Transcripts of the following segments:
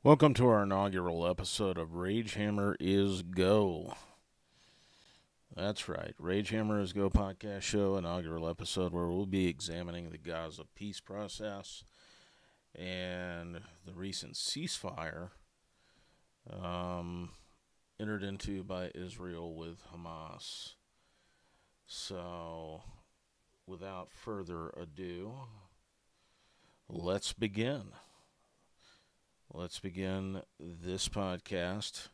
Welcome to our inaugural episode of Ragehammer is Go. That's right, Ragehammer is Go podcast show, inaugural episode where we'll be examining the Gaza peace process and the recent ceasefire entered into by Israel with Hamas. So, without further ado, let's begin. Let's begin this podcast.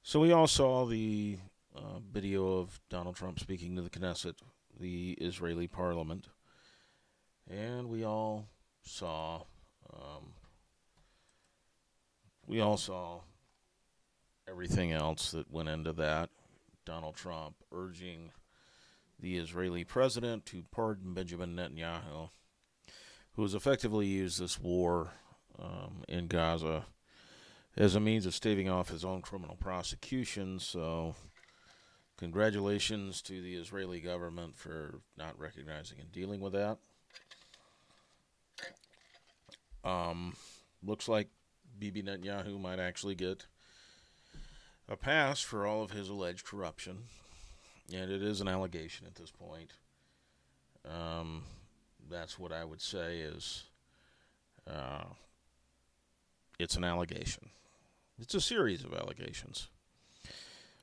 So we all saw the video of Donald Trump speaking to the Knesset, the Israeli parliament, and we all saw everything else that went into that. Donald Trump urging the Israeli president to pardon Benjamin Netanyahu, who has effectively used this war in Gaza as a means of staving off his own criminal prosecution. So, congratulations to the Israeli government for not recognizing and dealing with that. Looks like Bibi Netanyahu might actually get a pass for all of his alleged corruption, and it is an allegation at this point. That's what I would say is it's an allegation. It's a series of allegations.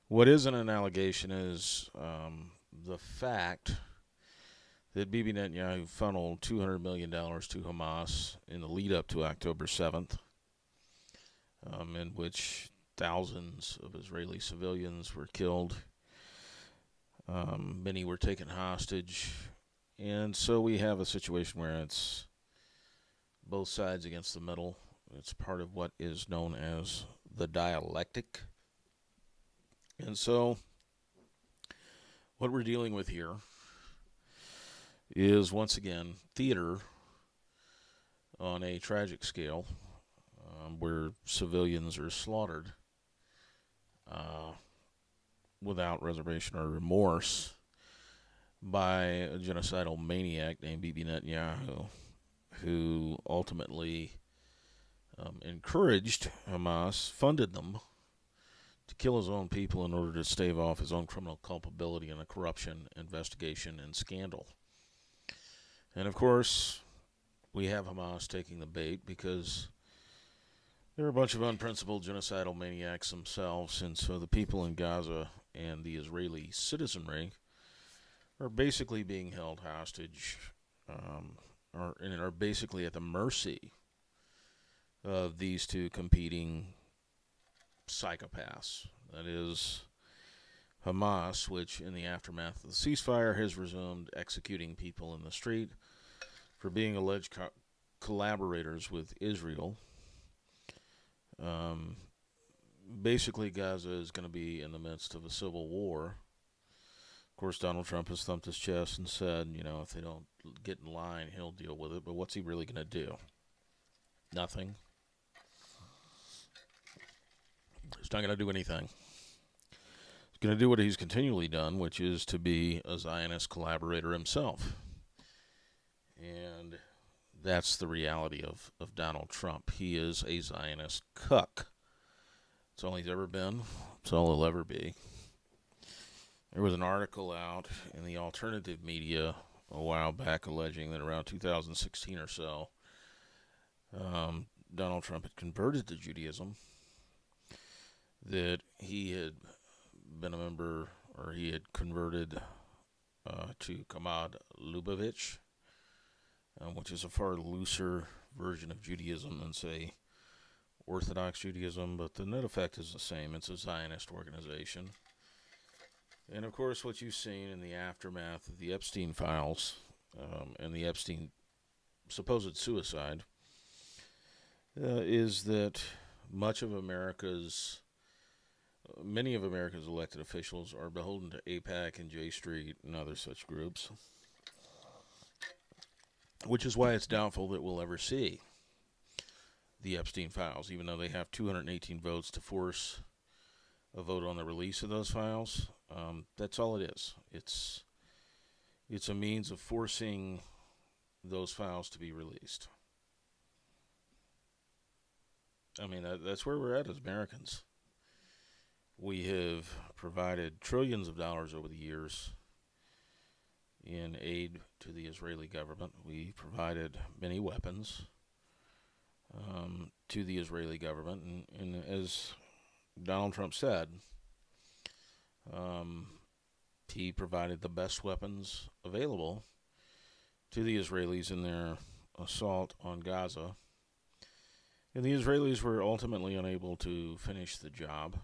What isn't an allegation is the fact that Bibi Netanyahu funneled $200 million to Hamas in the lead up to October 7th, in which thousands of Israeli civilians were killed. Many were taken hostage. And so we have a situation where it's both sides against the middle. It's part of what is known as the dialectic. And so what we're dealing with here is, once again, theater on a tragic scale, where civilians are slaughtered without reservation or remorse by a genocidal maniac named Bibi Netanyahu, who ultimately encouraged Hamas, funded them to kill his own people in order to stave off his own criminal culpability in a corruption investigation and scandal. And of course, we have Hamas taking the bait because they're a bunch of unprincipled genocidal maniacs themselves, and so the people in Gaza and the Israeli citizenry are basically being held hostage, and are basically at the mercy of these two competing psychopaths. That is Hamas, which in the aftermath of the ceasefire has resumed executing people in the street for being alleged collaborators with Israel. Basically, Gaza is going to be in the midst of a civil war. Of course, Donald Trump has thumped his chest and said, if they don't get in line, he'll deal with it. But what's he really going to do? Nothing. He's not going to do anything. He's going to do what he's continually done, which is to be a Zionist collaborator himself. And that's the reality of Donald Trump. He is a Zionist cuck. It's all he's ever been. It's all he'll ever be. There was an article out in the alternative media a while back alleging that around 2016 or so, Donald Trump had converted to Judaism, that he had been a member, or he had converted to Chabad Lubavitch, which is a far looser version of Judaism than, say, Orthodox Judaism, but the net effect is the same. It's a Zionist organization. And of course, what you've seen in the aftermath of the Epstein files and the Epstein supposed suicide is that many of America's elected officials are beholden to AIPAC and J Street and other such groups, which is why it's doubtful that we'll ever see the Epstein files, even though they have 218 votes to force a vote on the release of those files. That's all it is. It's a means of forcing those files to be released. I mean, that's where we're at as Americans. We have provided trillions of dollars over the years in aid to the Israeli government. We provided many weapons to the Israeli government. And as Donald Trump said, he provided the best weapons available to the Israelis in their assault on Gaza. And the Israelis were ultimately unable to finish the job.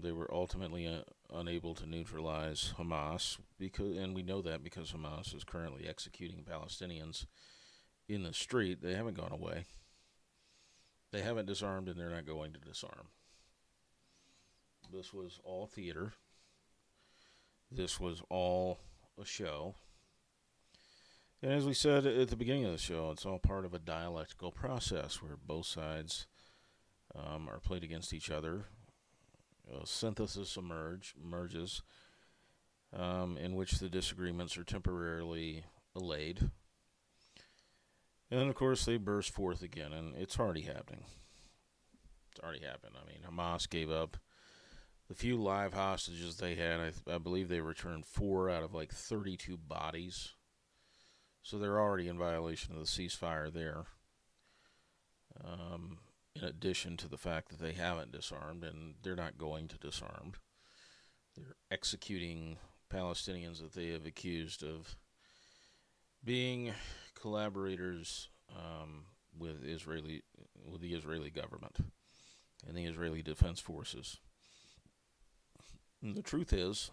They were ultimately unable to neutralize Hamas, and we know that because Hamas is currently executing Palestinians in the street. They haven't gone away. They haven't disarmed, and they're not going to disarm. This was all theater. This was all a show. And as we said at the beginning of the show, it's all part of a dialectical process where both sides are played against each other. A synthesis emerges in which the disagreements are temporarily allayed. And then, of course, they burst forth again, and it's already happening. It's already happened. I mean, Hamas gave up the few live hostages they had. I believe they returned 4 out of like 32 bodies. So they're already in violation of the ceasefire there. In addition to the fact that they haven't disarmed, and they're not going to disarm. They're executing Palestinians that they have accused of being collaborators with the Israeli government and the Israeli Defense Forces. And the truth is,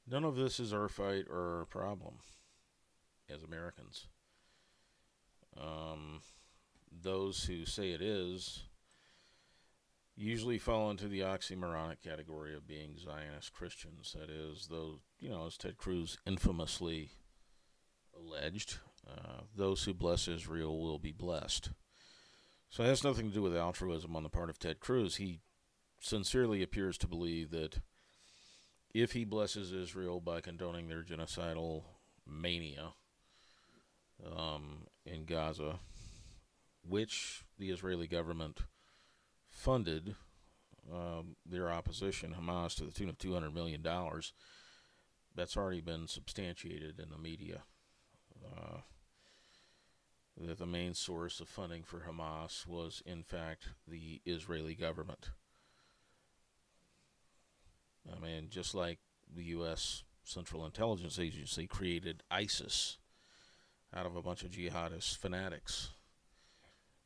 none of this is our fight or our problem as Americans. Those who say it is usually fall into the oxymoronic category of being Zionist Christians. That is, those, as Ted Cruz infamously alleged, those who bless Israel will be blessed. So it has nothing to do with altruism on the part of Ted Cruz. He sincerely appears to believe that if he blesses Israel by condoning their genocidal mania in Gaza, which the Israeli government funded their opposition, Hamas, to the tune of $200 million. That's already been substantiated in the media. That the main source of funding for Hamas was, in fact, the Israeli government. I mean, just like the U.S. Central Intelligence Agency created ISIS out of a bunch of jihadist fanatics,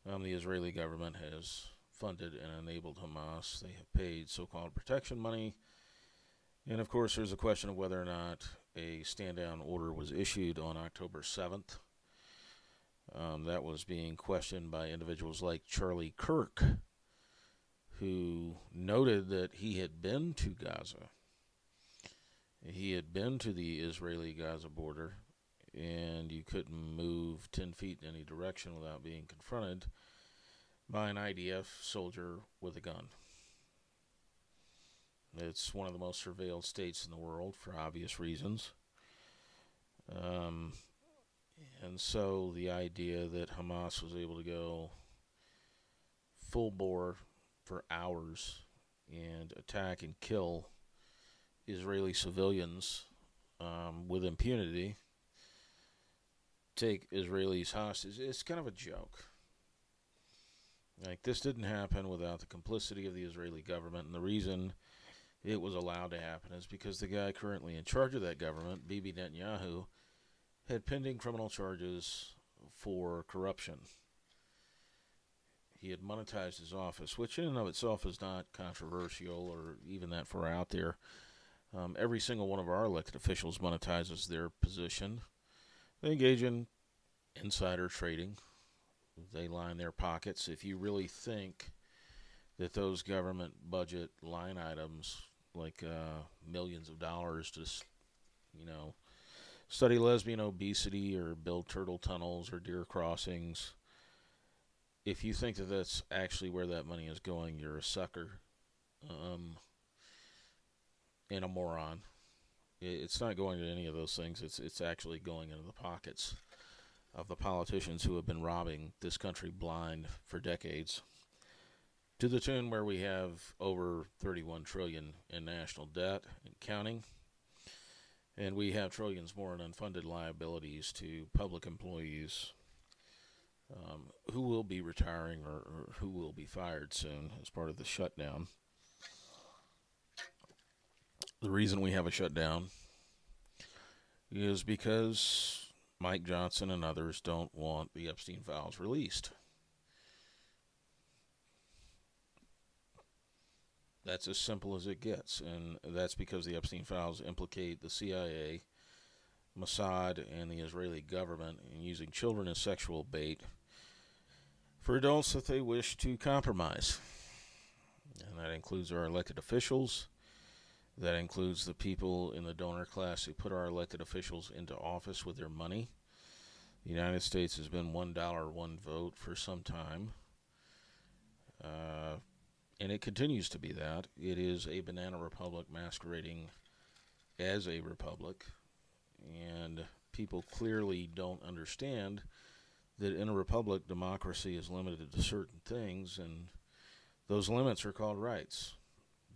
the Israeli government has funded and enabled Hamas. They have paid so-called protection money. And, of course, there's a question of whether or not a stand-down order was issued on October 7th. That was being questioned by individuals like Charlie Kirk, who noted that he had been to Gaza. He had been to the Israeli-Gaza border, and you couldn't move 10 feet in any direction without being confronted by an IDF soldier with a gun. It's one of the most surveilled states in the world for obvious reasons. And so the idea that Hamas was able to go full bore for hours and attack and kill Israeli civilians with impunity, take Israelis hostage, it's kind of a joke. Like, this didn't happen without the complicity of the Israeli government, and the reason it was allowed to happen is because the guy currently in charge of that government, Bibi Netanyahu, had pending criminal charges for corruption. He had monetized his office, which in and of itself is not controversial or even that far out there. Every single one of our elected officials monetizes their position. They engage in insider trading. They line their pockets. If you really think that those government budget line items, like millions of dollars to, study lesbian obesity or build turtle tunnels or deer crossings, if you think that that's actually where that money is going, you're a sucker and a moron. It's not going to any of those things. It's actually going into the pockets of the politicians who have been robbing this country blind for decades, to the tune where we have over 31 trillion in national debt and counting, and we have trillions more in unfunded liabilities to public employees who will be retiring or who will be fired soon as part of the shutdown. The reason we have a shutdown is because Mike Johnson and others don't want the Epstein files released. That's as simple as it gets, and that's because the Epstein files implicate the CIA, Mossad, and the Israeli government in using children as sexual bait for adults that they wish to compromise. And that includes our elected officials. That includes the people in the donor class who put our elected officials into office with their money. The United States has been $1, one vote for some time. And it continues to be that. It is a banana republic masquerading as a republic. And people clearly don't understand that in a republic, democracy is limited to certain things, and those limits are called rights.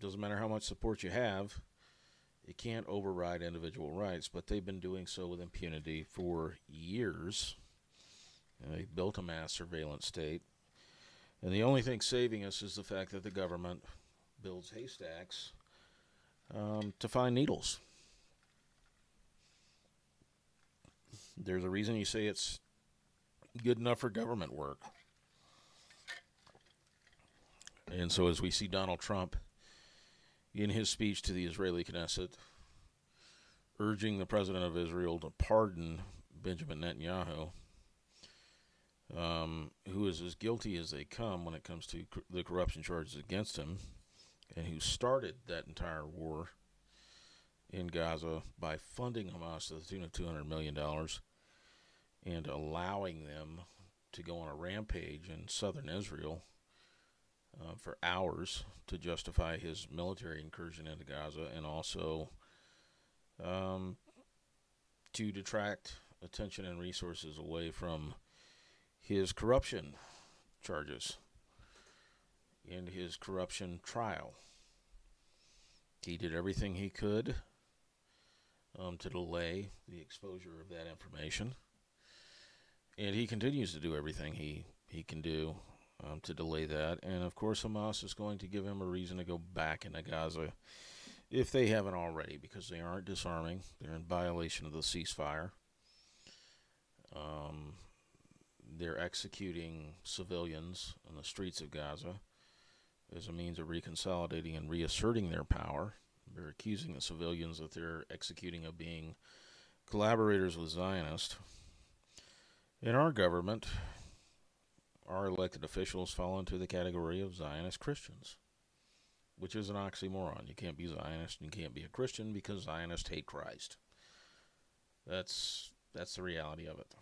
Doesn't matter how much support you have, it can't override individual rights, but they've been doing so with impunity for years. And they've built a mass surveillance state. And the only thing saving us is the fact that the government builds haystacks to find needles. There's a reason you say it's good enough for government work. And so as we see Donald Trump in his speech to the Israeli Knesset urging the president of Israel to pardon Benjamin Netanyahu, who is as guilty as they come when it comes to the corruption charges against him, and who started that entire war in Gaza by funding Hamas to the tune of $200 million and allowing them to go on a rampage in southern Israel for hours to justify his military incursion into Gaza, and also to detract attention and resources away from his corruption charges and his corruption trial. He did everything he could to delay the exposure of that information. And he continues to do everything he can do to delay that. And, of course, Hamas is going to give him a reason to go back into Gaza if they haven't already, because they aren't disarming. They're in violation of the ceasefire. They're executing civilians on the streets of Gaza as a means of reconsolidating and reasserting their power. They're accusing the civilians that they're executing of being collaborators with Zionists. In our government, our elected officials fall into the category of Zionist Christians, which is an oxymoron. You can't be Zionist and you can't be a Christian because Zionists hate Christ. That's the reality of it.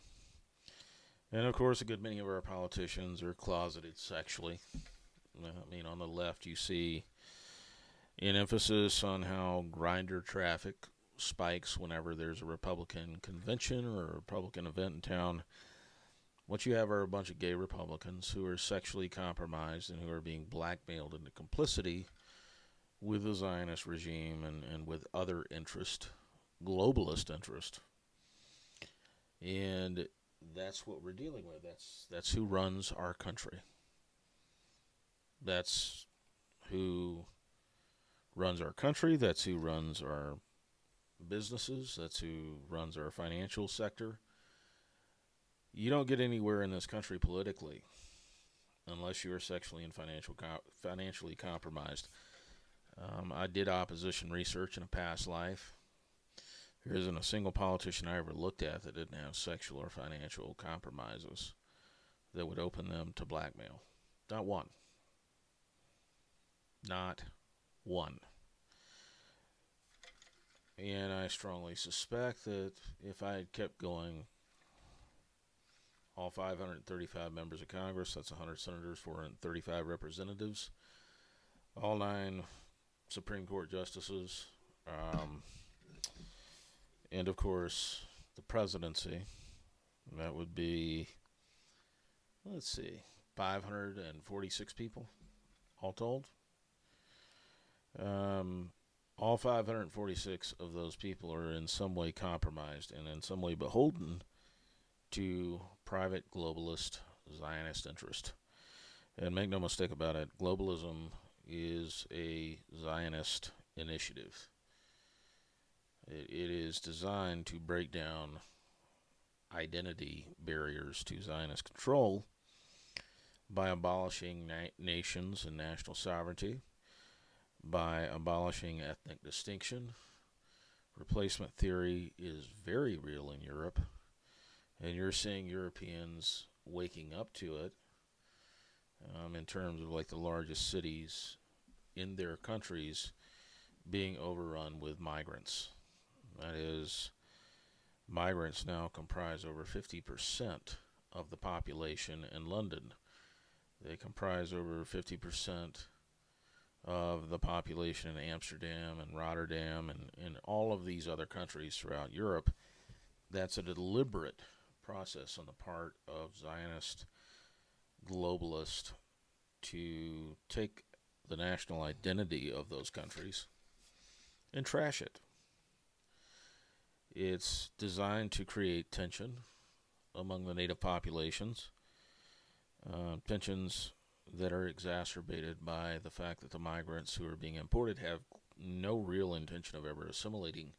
And, of course, a good many of our politicians are closeted sexually. I mean, on the left, you see an emphasis on how grinder traffic spikes whenever there's a Republican convention or a Republican event in town. What you have are a bunch of gay Republicans who are sexually compromised and who are being blackmailed into complicity with the Zionist regime and with other interest, globalist interest. And that's what we're dealing with. That's who runs our country. That's who runs our country. That's who runs our businesses. That's who runs our financial sector. You don't get anywhere in this country politically unless you are sexually and financially compromised. I did opposition research in a past life. There isn't a single politician I ever looked at that didn't have sexual or financial compromises that would open them to blackmail. Not one. Not one. And I strongly suspect that if I had kept going, all 535 members of Congress, that's 100 senators, 435 representatives, all 9 Supreme Court justices, and, of course, the presidency, That would be, let's see, 546 people all told. Um, all 546 of those people are in some way compromised and in some way beholden to private globalist Zionist interest. And make no mistake about it, globalism is a Zionist initiative. It is designed to break down identity barriers to Zionist control by abolishing nations and national sovereignty, by abolishing ethnic distinction. Replacement theory is very real in Europe, and you're seeing Europeans waking up to it in terms of like the largest cities in their countries being overrun with migrants. That is, migrants now comprise over 50% of the population in London. They comprise over 50% of the population in Amsterdam and Rotterdam and all of these other countries throughout Europe. That's a deliberate process on the part of Zionist globalists to take the national identity of those countries and trash it. It's designed to create tension among the native populations, tensions that are exacerbated by the fact that the migrants who are being imported have no real intention of ever assimilating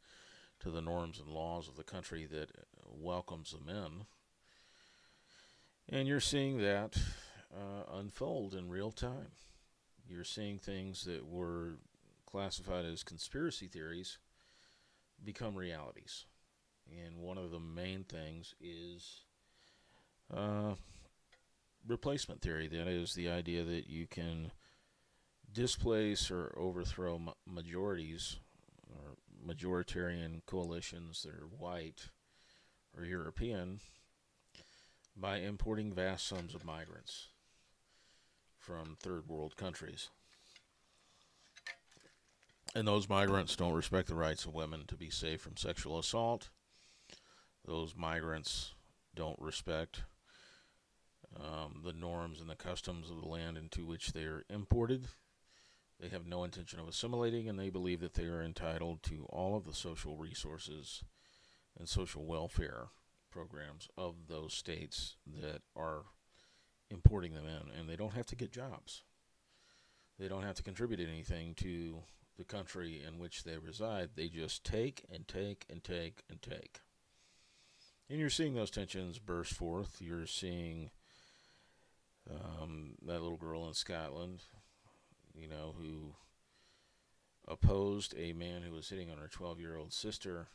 to the norms and laws of the country that welcomes them in. And you're seeing that unfold in real time. You're seeing things that were classified as conspiracy theories become realities. And one of the main things is replacement theory. That is the idea that you can displace or overthrow majorities or majoritarian coalitions that are white or European by importing vast sums of migrants from third world countries. And those migrants don't respect the rights of women to be safe from sexual assault. Those migrants don't respect the norms and the customs of the land into which they are imported. They have no intention of assimilating, and they believe that they are entitled to all of the social resources and social welfare programs of those states that are importing them in. And they don't have to get jobs. They don't have to contribute anything to the country in which they reside. They just take and take and take and take. And you're seeing those tensions burst forth. You're seeing that little girl in Scotland, who opposed a man who was hitting on her 12-year-old sister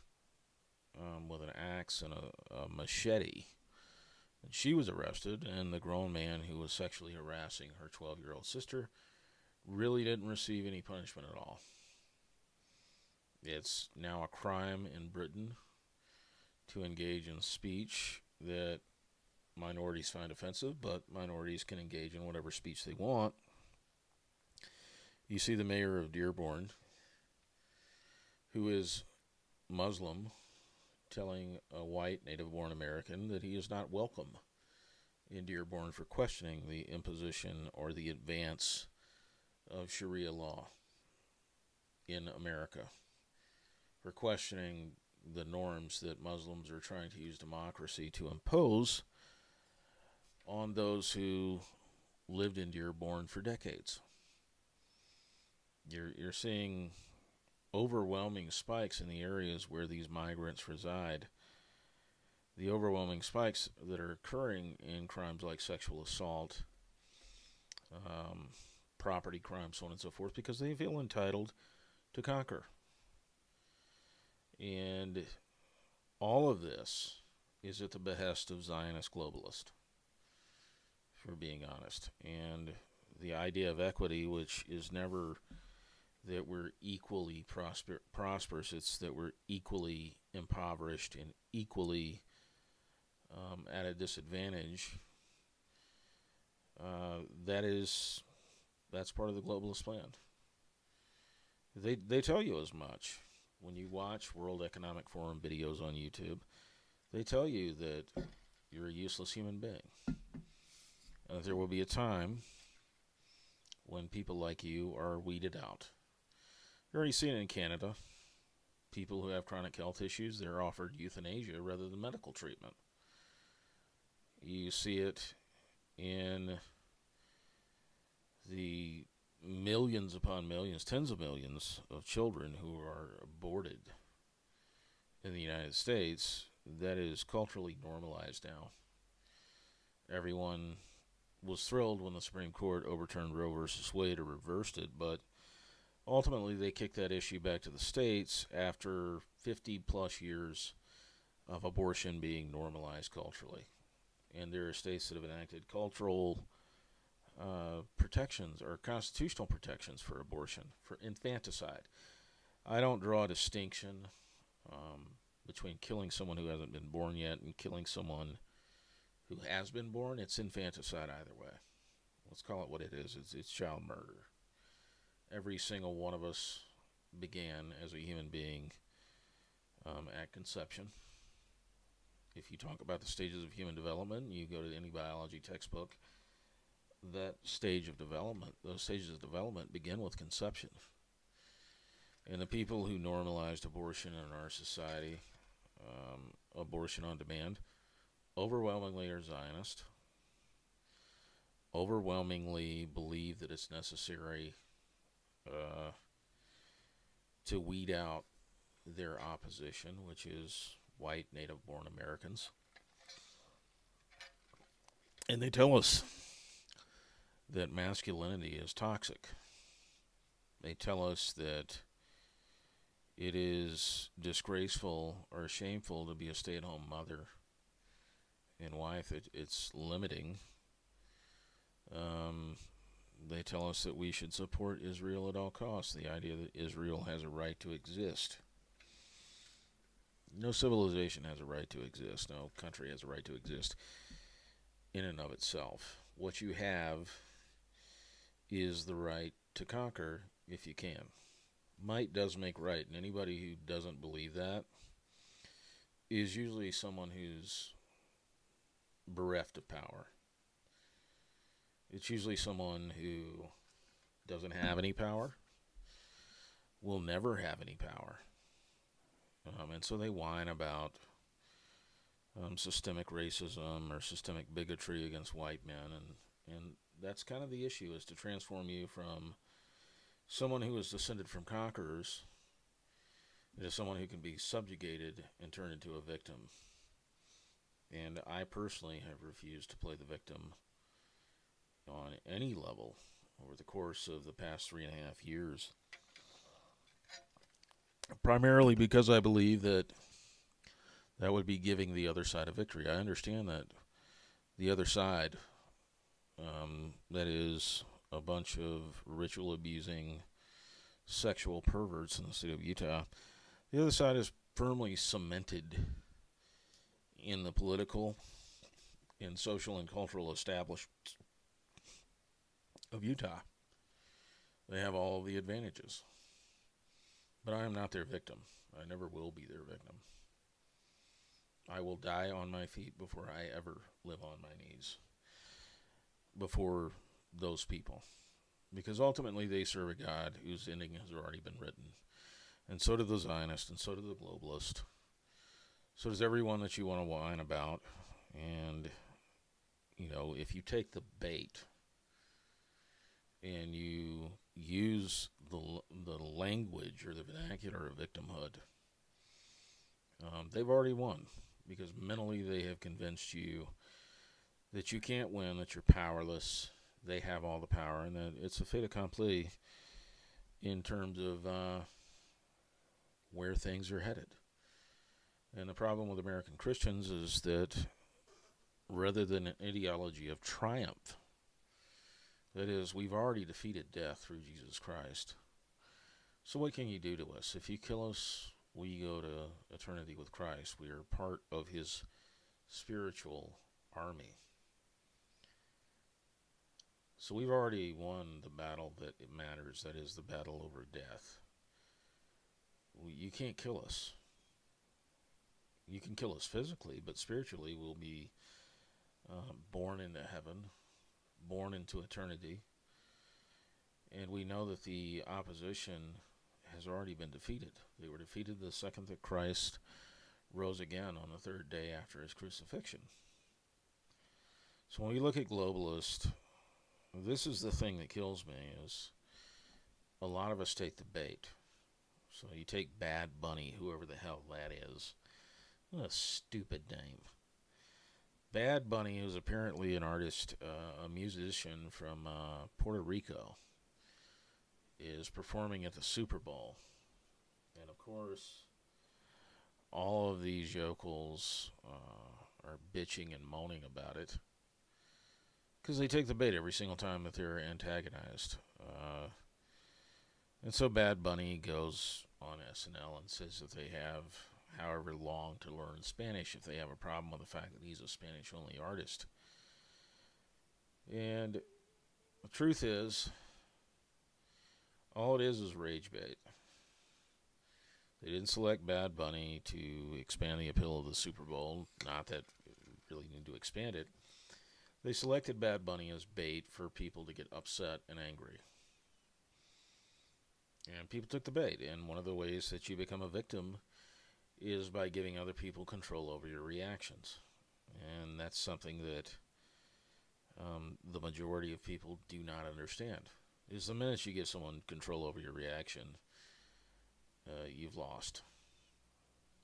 with an axe and a machete. And she was arrested, and the grown man who was sexually harassing her 12-year-old sister really didn't receive any punishment at all. It's now a crime in Britain to engage in speech that minorities find offensive, but minorities can engage in whatever speech they want. You see the mayor of Dearborn, who is Muslim, telling a white native-born American that he is not welcome in Dearborn for questioning the imposition or the advance of Sharia law in America, for questioning the norms that Muslims are trying to use democracy to impose on those who lived in Dearborn for decades. You're seeing overwhelming spikes in the areas where these migrants reside. The overwhelming spikes that are occurring in crimes like sexual assault, property crimes, so on and so forth, because they feel entitled to conquer. And all of this is at the behest of Zionist globalists, for being honest. And the idea of equity, which is never that we're equally prosperous, it's that we're equally impoverished and equally at a disadvantage. That's part of the globalist plan. They tell you as much. When you watch World Economic Forum videos on YouTube, they tell you that you're a useless human being. And there will be a time when people like you are weeded out. You're already seeing it in Canada. People who have chronic health issues, they're offered euthanasia rather than medical treatment. You see it in the millions upon millions, tens of millions of children who are aborted in the United States. That is culturally normalized now. Everyone was thrilled when the Supreme Court overturned Roe versus Wade or reversed it, but ultimately they kicked that issue back to the states after 50 plus years of abortion being normalized culturally. And there are states that have enacted cultural protections or constitutional protections for abortion, for infanticide. I don't draw a distinction between killing someone who hasn't been born yet and killing someone who has been born. It's infanticide either way. Let's call it what it is. It's child murder. Every single one of us began as a human being at conception. If you talk about the stages of human development, you go to any biology textbook, that stage of development, those stages of development begin with conception. And the people who normalized abortion in our society, abortion on demand, overwhelmingly are Zionist, overwhelmingly believe that it's necessary to weed out their opposition, which is white native-born Americans. And they tell us that masculinity is toxic. They tell us that it is disgraceful or shameful to be a stay-at-home mother and wife. It's limiting. They tell us that we should support Israel at all costs, the idea that Israel has a right to exist. No civilization has a right to exist. No country has a right to exist in and of itself. What you have is the right to conquer if you can. Might does make right, and anybody who doesn't believe that is usually someone who's bereft of power. It's usually someone who doesn't have any power, will never have any power. And so they whine about systemic racism or systemic bigotry against white men, and that's kind of the issue, is to transform you from someone who is descended from conquerors into someone who can be subjugated and turned into a victim. And I personally have refused to play the victim on any level over the course of the past 3.5 years. Primarily because I believe that would be giving the other side a victory. I understand that the other side, that is a bunch of ritual abusing sexual perverts in the state of Utah, the other side is firmly cemented in the political and social and cultural establishments of Utah. They have all the advantages. But I am not their victim. I never will be their victim. I will die on my feet before I ever live on my knees before those people. Because ultimately they serve a God whose ending has already been written. And so do the Zionists, and so do the globalists. So does everyone that you want to whine about. And, if you take the bait and you use the language or the vernacular of victimhood, they've already won, because mentally they have convinced you that you can't win, that you're powerless, they have all the power, and that it's a fait accompli in terms of where things are headed. And the problem with American Christians is that rather than an ideology of triumph, that is, we've already defeated death through Jesus Christ. So what can you do to us? If you kill us, we go to eternity with Christ. We are part of his spiritual army. So we've already won the battle that it matters, that is the battle over death. You can't kill us. You can kill us physically, but spiritually we'll be born into heaven, born into eternity. And we know that the opposition has already been defeated. They were defeated the second that Christ rose again on the third day after his crucifixion. So when we look at globalists, this is the thing that kills me, is a lot of us take the bait. So you take Bad Bunny, whoever the hell that is. What a stupid name. Bad Bunny, who's apparently an artist, a musician from Puerto Rico, is performing at the Super Bowl. And of course, all of these yokels are bitching and moaning about it because they take the bait every single time that they're antagonized. And so Bad Bunny goes on SNL and says that they have however long to learn Spanish if they have a problem with the fact that he's a Spanish-only artist. And the truth is, all it is rage bait. They didn't select Bad Bunny to expand the appeal of the Super Bowl. Not that we really need to expand it. They selected Bad Bunny as bait for people to get upset and angry. And people took the bait. And one of the ways that you become a victim is by giving other people control over your reactions. And that's something that the majority of people do not understand. Is the minute you give someone control over your reaction, you've lost.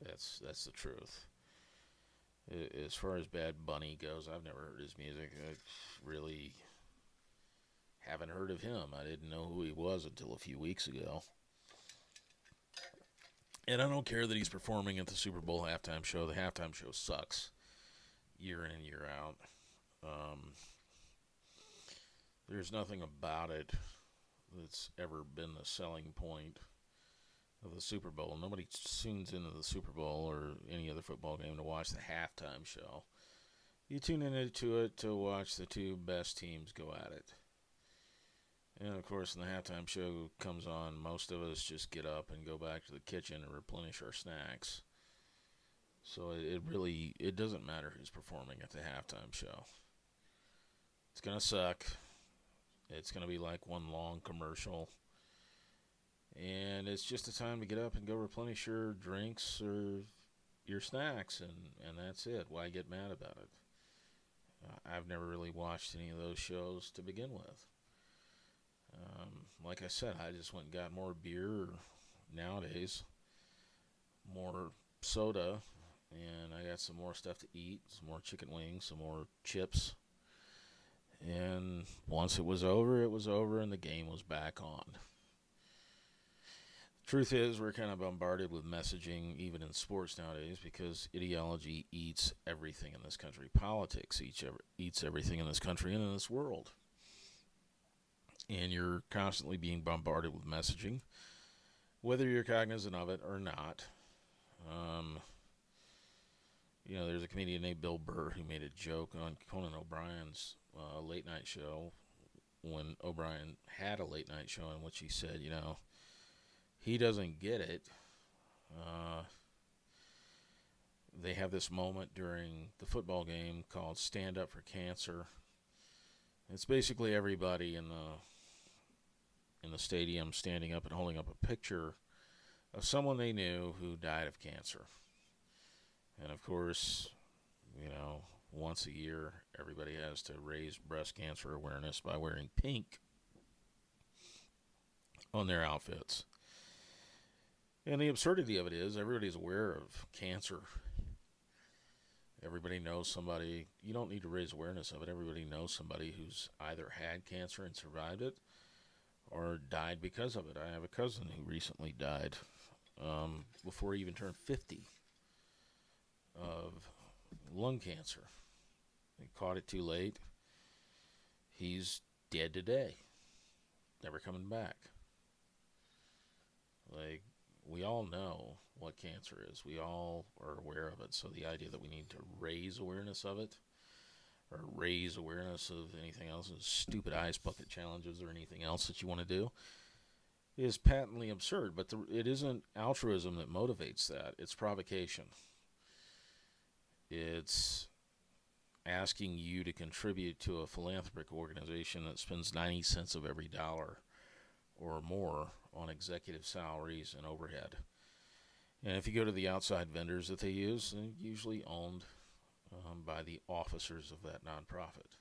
That's the truth. As far as Bad Bunny goes, I've never heard his music. I really haven't heard of him. I didn't know who he was until a few weeks ago. And I don't care that he's performing at the Super Bowl halftime show. The halftime show sucks year in and year out. There's nothing about it that's ever been the selling point of the Super Bowl. Nobody tunes into the Super Bowl or any other football game to watch the halftime show. You tune into it to watch the two best teams go at it. And of course, when the halftime show comes on, most of us just get up and go back to the kitchen and replenish our snacks. So it doesn't matter who's performing at the halftime show. It's going to suck. It's going to be like one long commercial. And it's just a time to get up and go replenish your drinks or your snacks, and that's it. Why get mad about it? I've never really watched any of those shows to begin with. Like I said, I just went and got more beer nowadays, more soda, and I got some more stuff to eat, some more chicken wings, some more chips. And once it was over, and the game was back on. Truth is, we're kind of bombarded with messaging, even in sports nowadays, because ideology eats everything in this country. Politics eats everything in this country and in this world. And you're constantly being bombarded with messaging, whether you're cognizant of it or not. There's a comedian named Bill Burr who made a joke on Conan O'Brien's late night show when O'Brien had a late night show in which he said, he doesn't get it. They have this moment during the football game called Stand Up for Cancer. It's basically everybody in the stadium standing up and holding up a picture of someone they knew who died of cancer. And of course, once a year, everybody has to raise breast cancer awareness by wearing pink on their outfits. And the absurdity of it is everybody's aware of cancer. Everybody knows somebody. You don't need to raise awareness of it. Everybody knows somebody who's either had cancer and survived it or died because of it. I have a cousin who recently died before he even turned 50 of lung cancer. He caught it too late. He's dead today. Never coming back. We all know what cancer is. We all are aware of it. So the idea that we need to raise awareness of it or raise awareness of anything else, stupid ice bucket challenges or anything else that you want to do, is patently absurd. But it isn't altruism that motivates that. It's provocation. It's asking you to contribute to a philanthropic organization that spends 90 cents of every dollar or more on executive salaries and overhead. And if you go to the outside vendors that they use, they're usually owned by the officers of that nonprofit.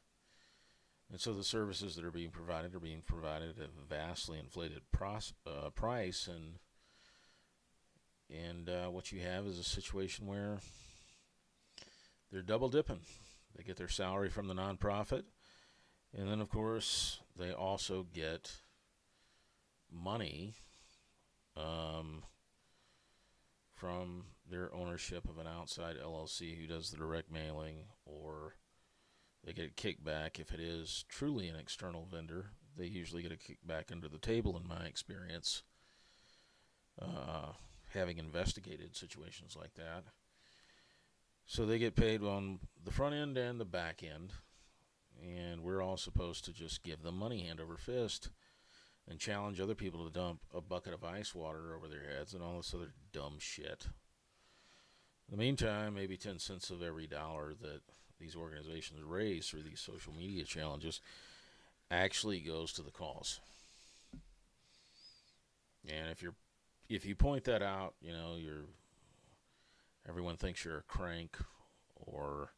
And so the services that are being provided at a vastly inflated price, and what you have is a situation where they're double dipping. They get their salary from the nonprofit, and then of course they also get money from their ownership of an outside LLC who does the direct mailing, or they get a kickback if it is truly an external vendor. They usually get a kickback under the table, in my experience, having investigated situations like that. So they get paid on the front end and the back end, and we're all supposed to just give them money hand over fist and challenge other people to dump a bucket of ice water over their heads and all this other dumb shit. In the meantime, maybe 10 cents of every dollar that these organizations raise through these social media challenges actually goes to the cause. And if you point that out, everyone thinks you're a crank or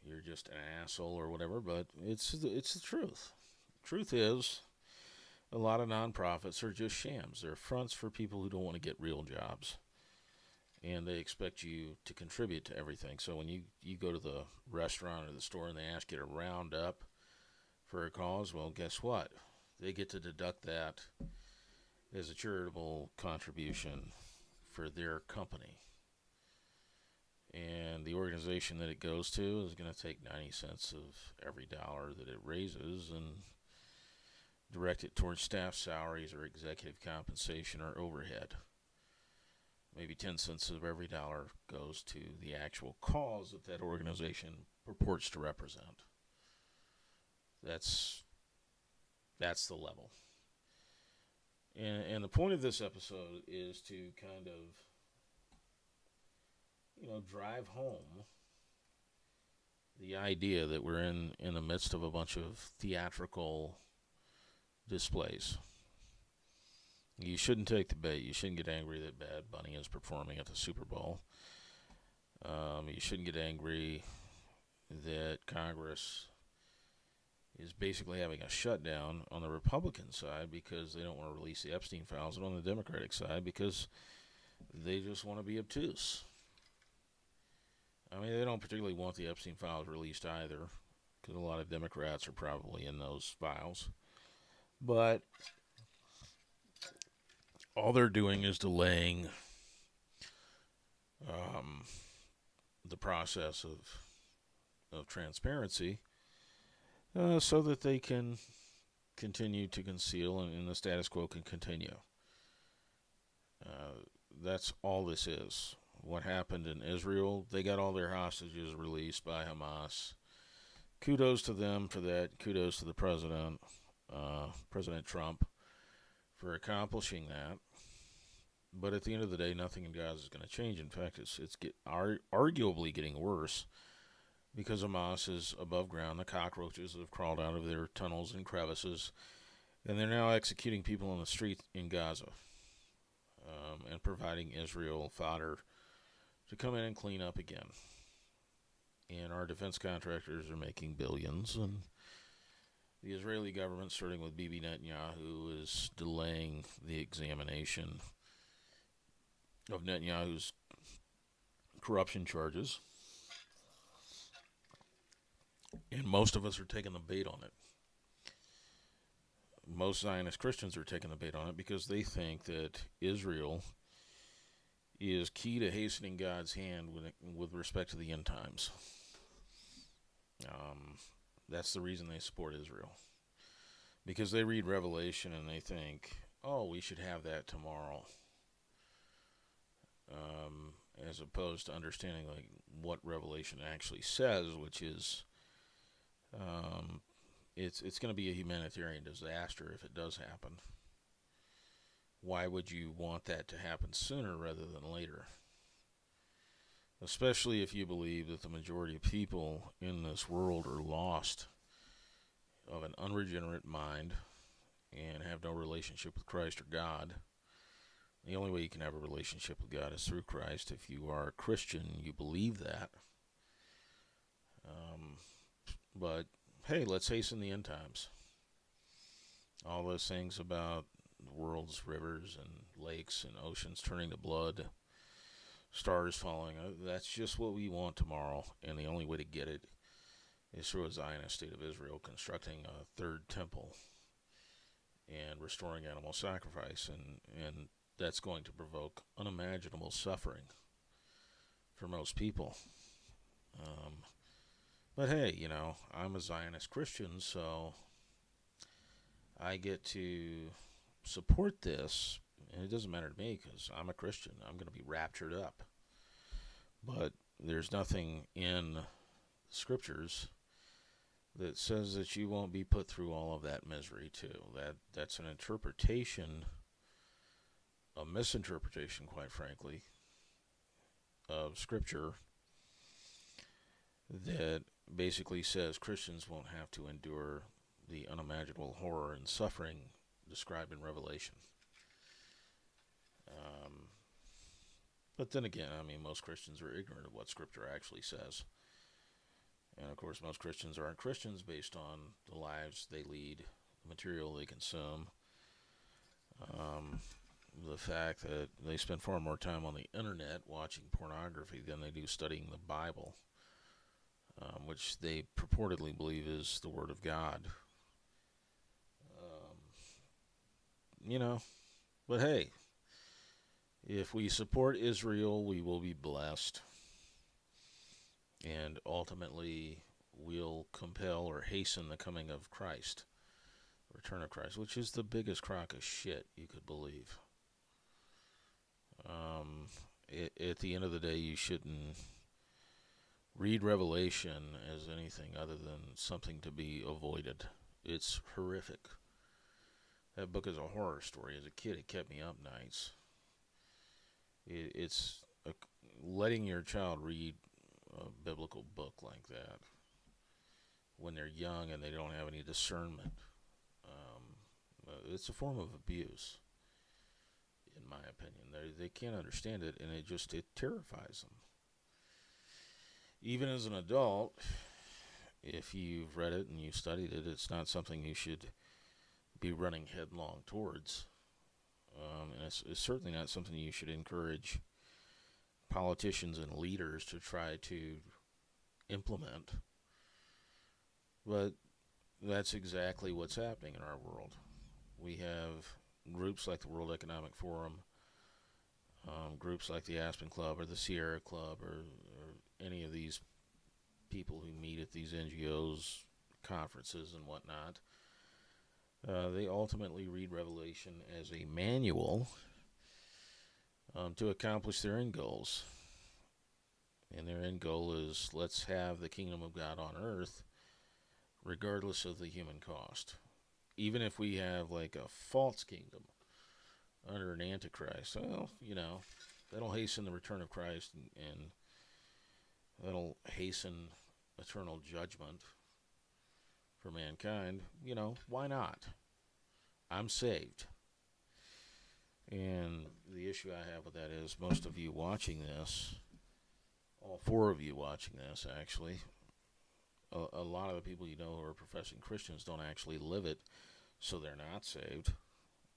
you're just an asshole or whatever, but it's the truth. Truth is, a lot of nonprofits are just shams. They're fronts for people who don't want to get real jobs. And they expect you to contribute to everything. So when you go to the restaurant or the store and they ask you to round up for a cause, well, guess what? They get to deduct that as a charitable contribution for their company. And the organization that it goes to is going to take 90 cents of every dollar that it raises and direct it towards staff salaries or executive compensation or overhead. Maybe 10 cents of every dollar goes to the actual cause that organization purports to represent. That's the level. And the point of this episode is to kind of, drive home the idea that we're in the midst of a bunch of theatrical displays. You shouldn't take the bait. You shouldn't get angry that Bad Bunny is performing at the Super Bowl. You shouldn't get angry that Congress is basically having a shutdown on the Republican side because they don't want to release the Epstein files, and on the Democratic side because they just want to be obtuse. I mean, they don't particularly want the Epstein files released either, because a lot of Democrats are probably in those files. But all they're doing is delaying the process of transparency so that they can continue to conceal and the status quo can continue. That's all this is. What happened in Israel, they got all their hostages released by Hamas. Kudos to them for that. Kudos to the president, President Trump, for accomplishing that. But at the end of the day, nothing in Gaza is going to change. In fact, it's arguably getting worse because Hamas is above ground. The cockroaches have crawled out of their tunnels and crevices, and they're now executing people on the street in Gaza and providing Israel fodder to come in and clean up again. And our defense contractors are making billions, and the Israeli government, starting with Bibi Netanyahu, is delaying the examination of Netanyahu's corruption charges. And most of us are taking the bait on it. Most Zionist Christians are taking the bait on it because they think that Israel is key to hastening God's hand with respect to the end times. That's the reason they support Israel. Because they read Revelation and they think, oh, we should have that tomorrow. As opposed to understanding what Revelation actually says, which is it's going to be a humanitarian disaster if it does happen. Why would you want that to happen sooner rather than later? especially if you believe that the majority of people in this world are lost, of an unregenerate mind, and have no relationship with Christ or God. The only way you can have a relationship with God is through Christ. If you are a Christian, you believe that. But hey, let's hasten the end times. All those things about the world's rivers and lakes and oceans turning to blood, stars falling, that's just what we want tomorrow. And the only way to get it is through a Zionist state of Israel constructing a third temple and restoring animal sacrifice. And that's going to provoke unimaginable suffering for most people. But hey, I'm a Zionist Christian, so I get to support this, and it doesn't matter to me because I'm a Christian. I'm going to be raptured up. But there's nothing in the scriptures that says that you won't be put through all of that misery too. That's an interpretation, a misinterpretation, quite frankly, of scripture that basically says Christians won't have to endure the unimaginable horror and suffering described in Revelation. But then again, most Christians are ignorant of what Scripture actually says. And of course, most Christians aren't Christians based on the lives they lead, the material they consume, the fact that they spend far more time on the internet watching pornography than they do studying the Bible, which they purportedly believe is the Word of God. But hey, if we support Israel, we will be blessed. And ultimately, we'll compel or hasten the coming of Christ, return of Christ, which is the biggest crock of shit you could believe. At the end of the day, you shouldn't read Revelation as anything other than something to be avoided. It's horrific. That book is a horror story. As a kid, it kept me up nights. It's letting your child read a biblical book like that when they're young and they don't have any discernment. It's a form of abuse, in my opinion. They can't understand it, and it terrifies them. Even as an adult, if you've read it and you've studied it, it's not something you should be running headlong towards. And it's certainly not something you should encourage politicians and leaders to try to implement. But that's exactly what's happening in our world. We have groups like the World Economic Forum, groups like the Aspen Club or the Sierra Club or any of these people who meet at these NGOs, conferences and whatnot. They ultimately read Revelation as a manual to accomplish their end goals. And their end goal is, let's have the kingdom of God on earth, regardless of the human cost. Even if we have like a false kingdom under an antichrist, well, that'll hasten the return of Christ and that'll hasten eternal judgment for mankind. Why not? I'm saved. And the issue I have with that is most of you watching this, all four of you watching this actually, a lot of the people who are professing Christians don't actually live it, so they're not saved,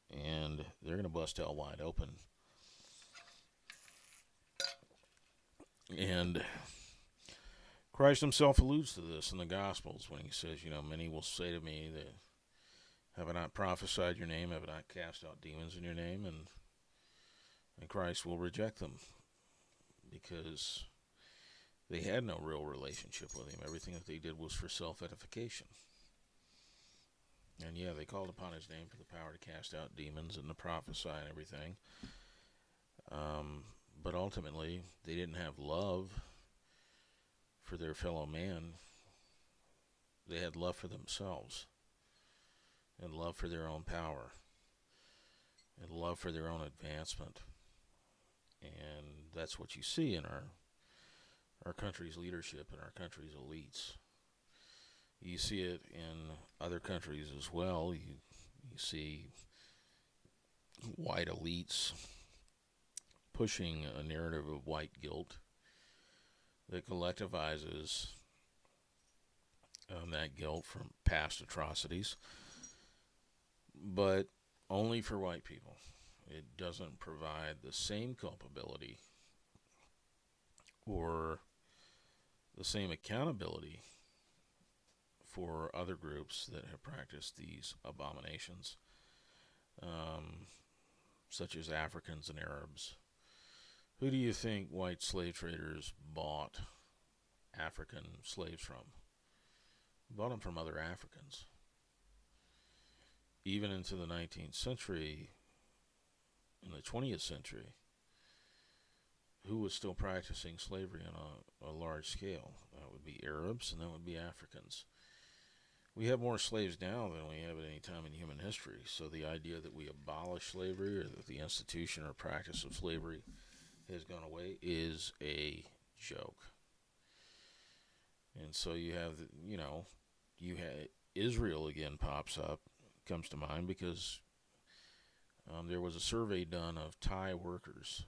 and they're going to bust hell wide open. And Christ himself alludes to this in the Gospels when he says, many will say to me that, have I not prophesied your name, have I not cast out demons in your name, and Christ will reject them because they had no real relationship with him. Everything that they did was for self-edification. And yeah, they called upon his name for the power to cast out demons and to prophesy and everything. But ultimately, they didn't have love for their fellow man. They had love for themselves, and love for their own power, and love for their own advancement. And that's what you see in our our country's leadership and our country's elites. You see it in other countries as well. You see white elites pushing a narrative of white guilt that collectivizes that guilt from past atrocities, but only for white people. It doesn't provide the same culpability or the same accountability for other groups that have practiced these abominations, such as Africans and Arabs. Who do you think white slave traders bought African slaves from? Bought them from other Africans. Even into the 19th century, in the 20th century, who was still practicing slavery on a large scale? That would be Arabs and that would be Africans. We have more slaves now than we have at any time in human history. So the idea that we abolish slavery or that the institution or practice of slavery has gone away is a joke. And so you have, Israel again pops up, comes to mind because there was a survey done of Thai workers,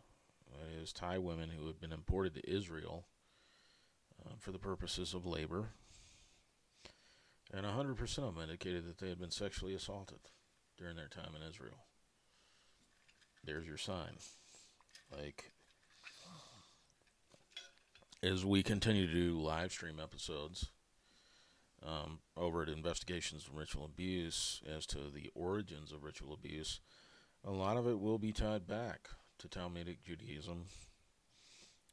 that is, Thai women who had been imported to Israel for the purposes of labor. And 100% of them indicated that they had been sexually assaulted during their time in Israel. There's your sign. As we continue to do live stream episodes over at Investigations of Ritual Abuse as to the origins of ritual abuse, a lot of it will be tied back to Talmudic Judaism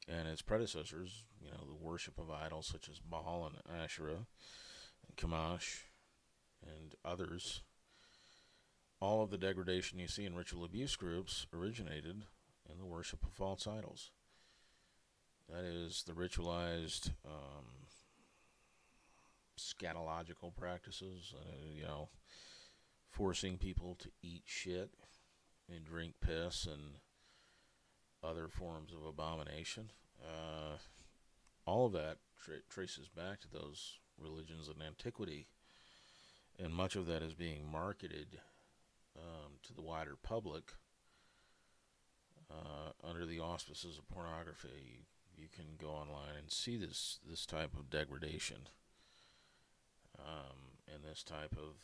and its predecessors, the worship of idols such as Baal and Asherah, Kamash, and others. All of the degradation you see in ritual abuse groups originated in the worship of false idols. That is, the ritualized scatological practices, forcing people to eat shit and drink piss and other forms of abomination. All of that traces back to those religions in antiquity, and much of that is being marketed to the wider public under the auspices of pornography. You can go online and see this type of degradation and this type of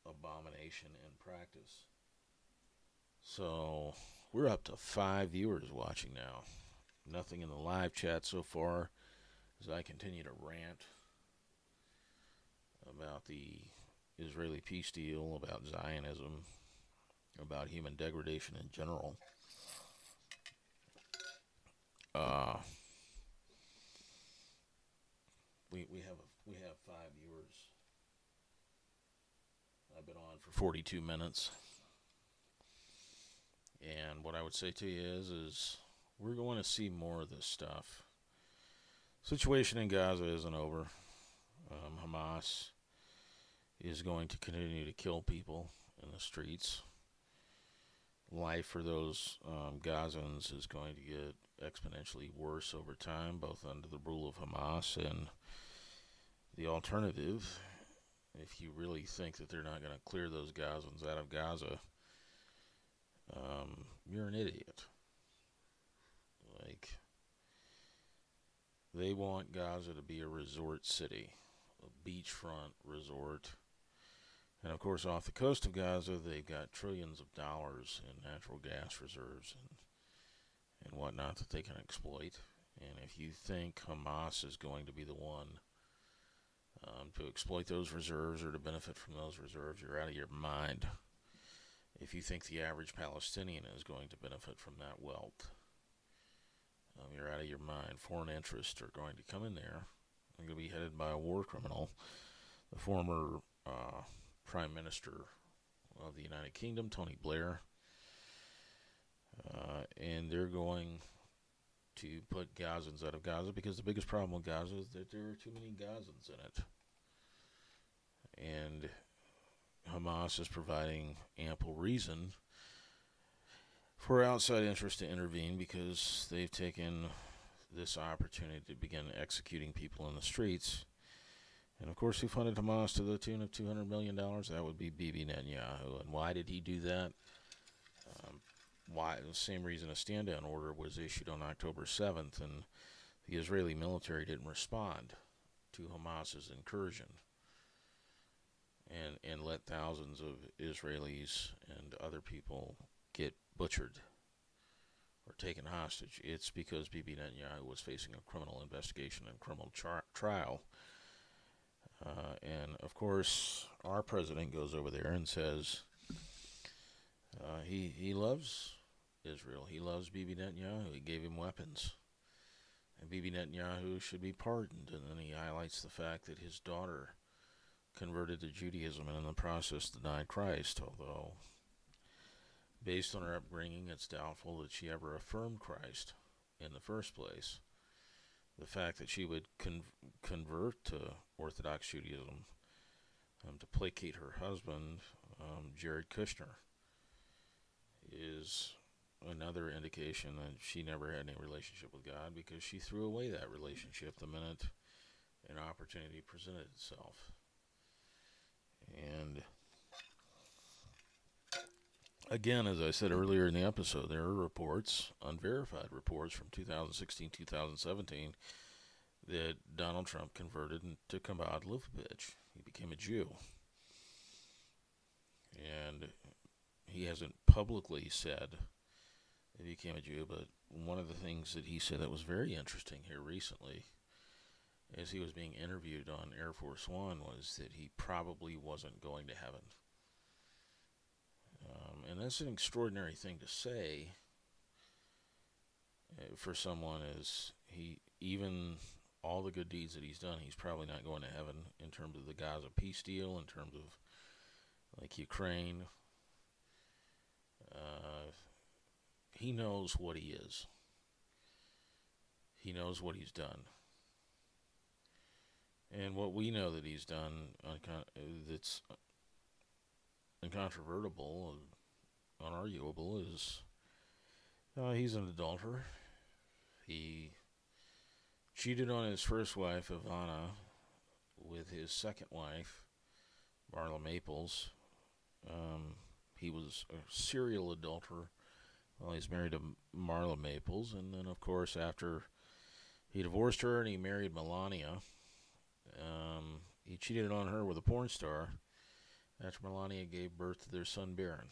abomination in practice. So we're up to 5 viewers watching now. Nothing in the live chat so far as I continue to rant about the Israeli peace deal, about Zionism, about human degradation in general. We have 5 viewers. I've been on for 42 minutes. And what I would say to you is we're going to see more of this stuff. Situation in Gaza isn't over. Hamas is going to continue to kill people in the streets. Life for those Gazans is going to get exponentially worse over time, both under the rule of Hamas and the alternative. If you really think that they're not going to clear those Gazans out of Gaza, you're an idiot. They want Gaza to be a resort city, a beachfront resort. And of course, off the coast of Gaza, they've got trillions of dollars in natural gas reserves and whatnot that they can exploit. And if you think Hamas is going to be the one to exploit those reserves or to benefit from those reserves, you're out of your mind. If you think the average Palestinian is going to benefit from that wealth, you're out of your mind. Foreign interests are going to come in there. They're going to be headed by a war criminal, the former Prime Minister of the United Kingdom, Tony Blair. And they're going to put Gazans out of Gaza because the biggest problem with Gaza is that there are too many Gazans in it. And Hamas is providing ample reason for outside interests to intervene because they've taken this opportunity to begin executing people in the streets. And of course, who funded Hamas to the tune of $200 million? That would be Bibi Netanyahu. And why did he do that? Why? The same reason a stand-down order was issued on October 7th, and the Israeli military didn't respond to Hamas's incursion and let thousands of Israelis and other people get butchered or taken hostage. It's because Bibi Netanyahu was facing a criminal investigation and criminal trial. And of course, our president goes over there and says he loves Israel. He loves Bibi Netanyahu. He gave him weapons. And Bibi Netanyahu should be pardoned. And then he highlights the fact that his daughter converted to Judaism and in the process denied Christ, although based on her upbringing, it's doubtful that she ever affirmed Christ in the first place. The fact that she would convert to Orthodox Judaism to placate her husband, Jared Kushner, is another indication that she never had any relationship with God, because she threw away that relationship the minute an opportunity presented itself. And again, as I said earlier in the episode, there are reports, unverified reports from 2016, 2017, that Donald Trump converted to Chabad Lubavitch. He became a Jew. And he hasn't publicly said that he became a Jew, but one of the things that he said that was very interesting here recently, as he was being interviewed on Air Force One, was that he probably wasn't going to heaven. And that's an extraordinary thing to say for someone, as even all the good deeds that he's done, he's probably not going to heaven in terms of the Gaza peace deal, in terms of like Ukraine. He knows what he is. He knows what he's done. And what we know that he's done that's incontrovertible, unarguable, is he's an adulterer. He cheated on his first wife, Ivana, with his second wife, Marla Maples. He was a serial adulterer while he's married to Marla Maples. And then, of course, after he divorced her and he married Melania, he cheated on her with a porn star after Melania gave birth to their son, Barron.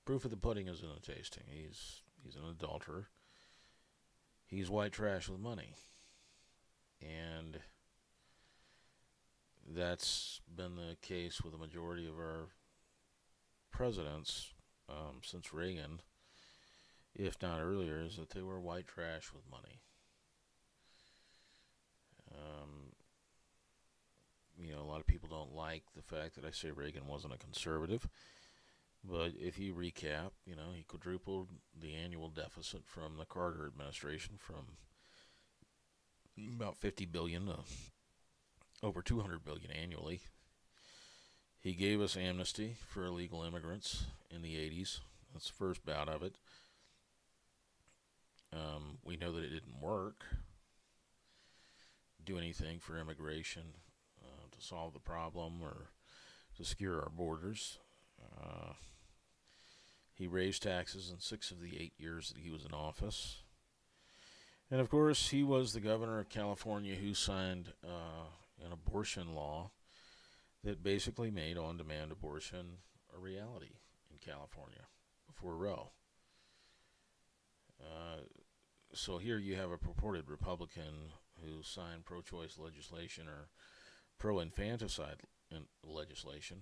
Proof of the pudding is in the tasting. He's an adulterer. He's white trash with money. And that's been the case with the majority of our presidents since Reagan, if not earlier, is that they were white trash with money. A lot of people don't like the fact that I say Reagan wasn't a conservative. But if you recap, he quadrupled the annual deficit from the Carter administration, from about $50 billion to over $200 billion annually. He gave us amnesty for illegal immigrants in the 80s. That's the first bout of it. We know that it didn't work. Do anything for immigration to solve the problem or to secure our borders. He raised taxes in 6 of the 8 years that he was in office. And of course, he was the governor of California who signed an abortion law that basically made on-demand abortion a reality in California before Roe. So here you have a purported Republican who signed pro-choice legislation or pro-infanticide legislation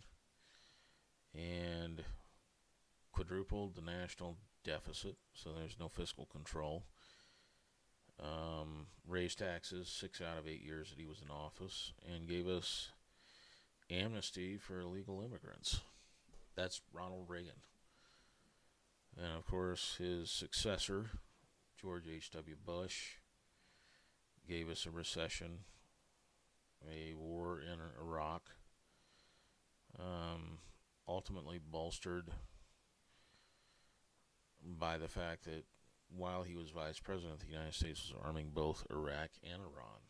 and quadrupled the national deficit, so there's no fiscal control. Raised taxes 6 out of 8 years that he was in office, and gave us amnesty for illegal immigrants. That's Ronald Reagan. And of course, his successor, George H.W. Bush, gave us a recession, a war in Iraq, ultimately bolstered by the fact that while he was vice president, the United States was arming both Iraq and Iran.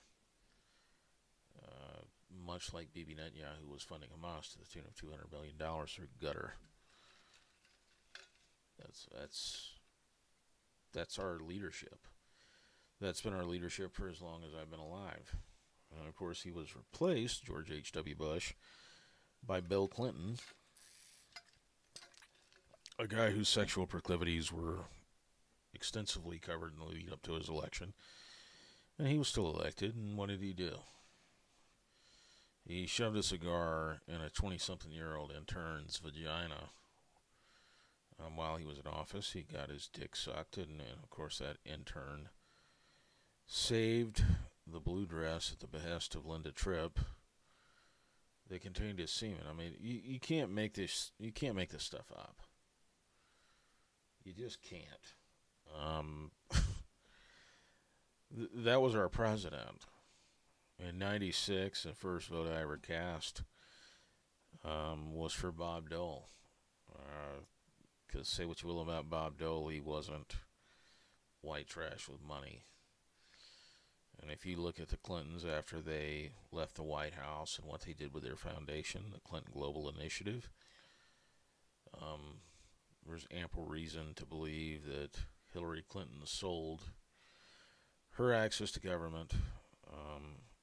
Much like Bibi Netanyahu was funding Hamas to the tune of $200 million through Qatar. That's our leadership. That's been our leadership for as long as I've been alive. And of course, he was replaced, George H.W. Bush, by Bill Clinton, a guy whose sexual proclivities were extensively covered in the lead up to his election. And he was still elected, and what did he do? He shoved a cigar in a 20-something-year-old intern's vagina while he was in office. He got his dick sucked, and of course that intern saved the blue dress at the behest of Linda Tripp. They contained his semen. I mean, you can't make this. You can't make this stuff up. You just can't. That was our president. In '96, the first vote I ever cast was for Bob Dole. Because say what you will about Bob Dole, he wasn't white trash with money. And if you look at the Clintons after they left the White House and what they did with their foundation, the Clinton Global Initiative, there's ample reason to believe that Hillary Clinton sold her access to government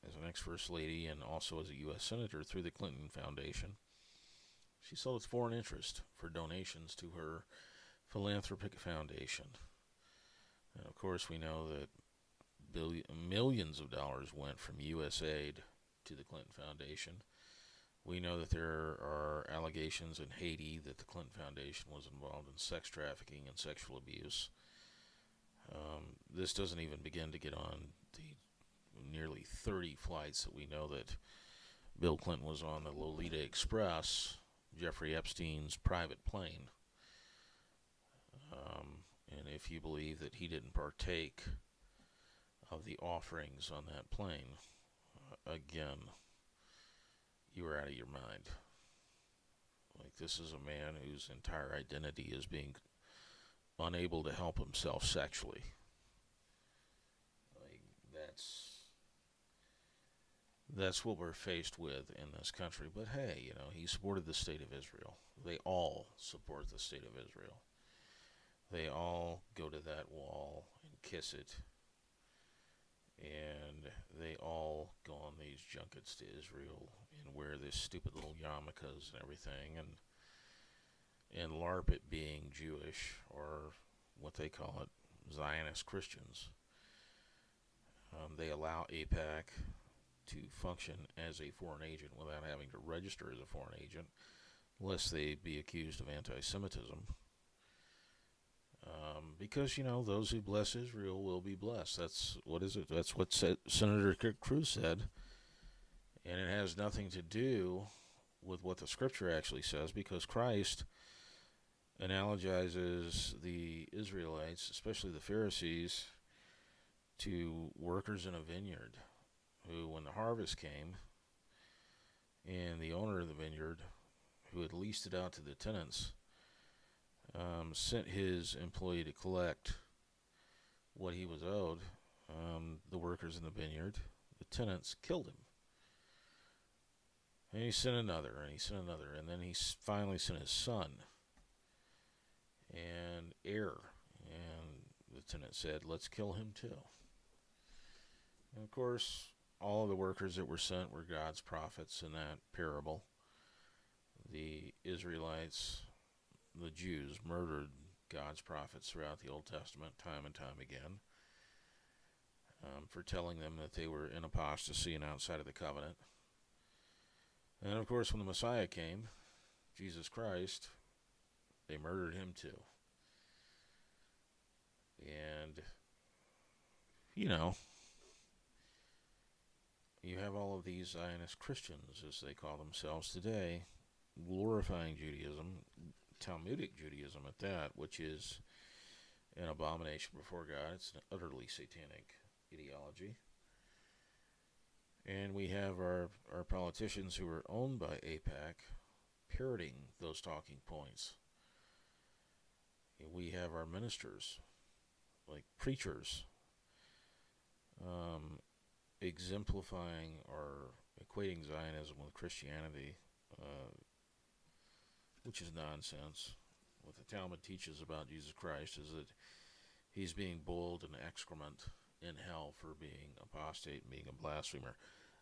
as an ex-first lady and also as a U.S. senator through the Clinton Foundation. She sold its foreign interest for donations to her philanthropic foundation. And of course, we know that millions of dollars went from U.S. aid to the Clinton Foundation. We know that there are allegations in Haiti that the Clinton Foundation was involved in sex trafficking and sexual abuse. This doesn't even begin to get on the nearly 30 flights that we know that Bill Clinton was on the Lolita Express, Jeffrey Epstein's private plane. And if you believe that he didn't partake of the offerings on that plane, again, you are out of your mind. Like, this is a man whose entire identity is being unable to help himself sexually. Like, that's what we're faced with in this country. But hey, you know, he supported the state of Israel. They all support the state of Israel. They all go to that wall and kiss it. And they all go on these junkets to Israel and wear this stupid little yarmulkes and everything, and LARP it being Jewish, or what they call it, Zionist Christians. They allow AIPAC to function as a foreign agent without having to register as a foreign agent, lest they be accused of anti-Semitism. Because, you know, those who bless Israel will be blessed. That's what Senator Cruz said. And it has nothing to do with what the scripture actually says, because Christ analogizes the Israelites, especially the Pharisees, to workers in a vineyard who, when the harvest came, and the owner of the vineyard, who had leased it out to the tenants, sent his employee to collect what he was owed, the workers in the vineyard, the tenants, killed him. And he sent another, and he sent another, and then he finally sent his son and heir. And the tenant said, let's kill him too. And of course, all of the workers that were sent were God's prophets in that parable. The Israelites, the Jews, murdered God's prophets throughout the Old Testament time and time again for telling them that they were in apostasy and outside of the covenant. And of course, when the Messiah came, Jesus Christ, they murdered him too. And, you know, you have all of these Zionist Christians, as they call themselves today, glorifying Judaism, Talmudic Judaism at that, which is an abomination before God. It's an utterly satanic ideology. And we have our politicians who are owned by AIPAC parroting those talking points. We have our ministers like preachers exemplifying or equating Zionism with Christianity, which is nonsense. What the Talmud teaches about Jesus Christ is that he's being boiled in excrement in hell for being apostate and being a blasphemer.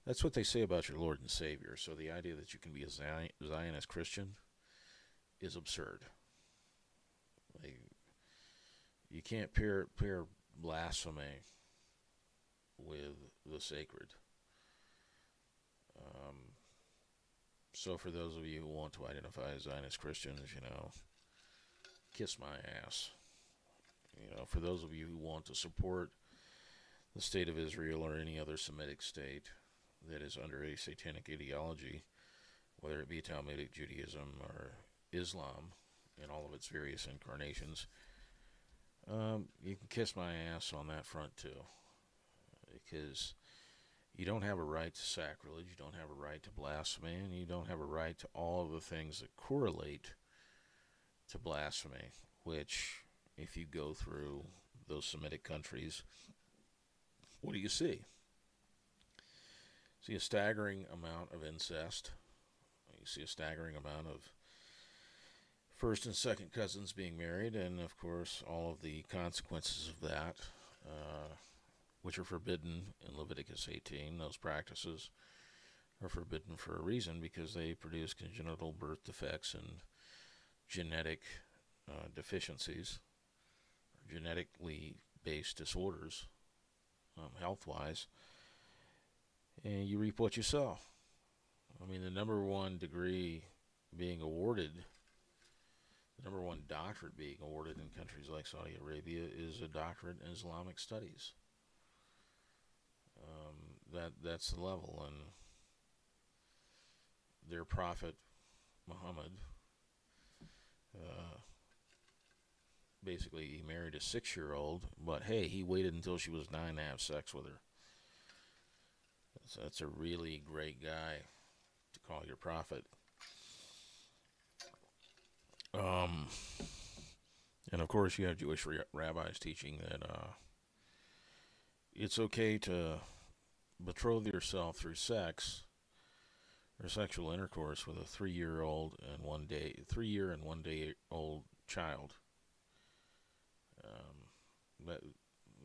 That's what they say about your Lord and Savior. So the idea that you can be a Zionist Christian is absurd. Like, you can't pair blasphemy with the sacred. So for those of you who want to identify as Zionist Christians, kiss my ass. For those of you who want to support the state of Israel or any other Semitic state that is under a satanic ideology, whether it be Talmudic Judaism or Islam in all of its various incarnations, you can kiss my ass on that front too. Because you don't have a right to sacrilege, you don't have a right to blasphemy, and you don't have a right to all of the things that correlate to blasphemy, which, if you go through those Semitic countries, what do you see? You see a staggering amount of incest. You see a staggering amount of first and second cousins being married, and of course all of the consequences of that, which are forbidden in Leviticus 18. Those practices are forbidden for a reason, because they produce congenital birth defects and genetic deficiencies, or genetically based disorders, health-wise, and you reap what you sow. I mean, the number one degree being awarded, the number one doctorate being awarded in countries like Saudi Arabia is a doctorate in Islamic studies. That's the level, and their prophet Muhammad, basically he married a 6-year-old, but hey, he waited until she was 9 to have sex with her. So that's a really great guy to call your prophet. And of course you have Jewish rabbis teaching that it's okay to betroth yourself through sex or sexual intercourse with a 3-year and 1 day old child. But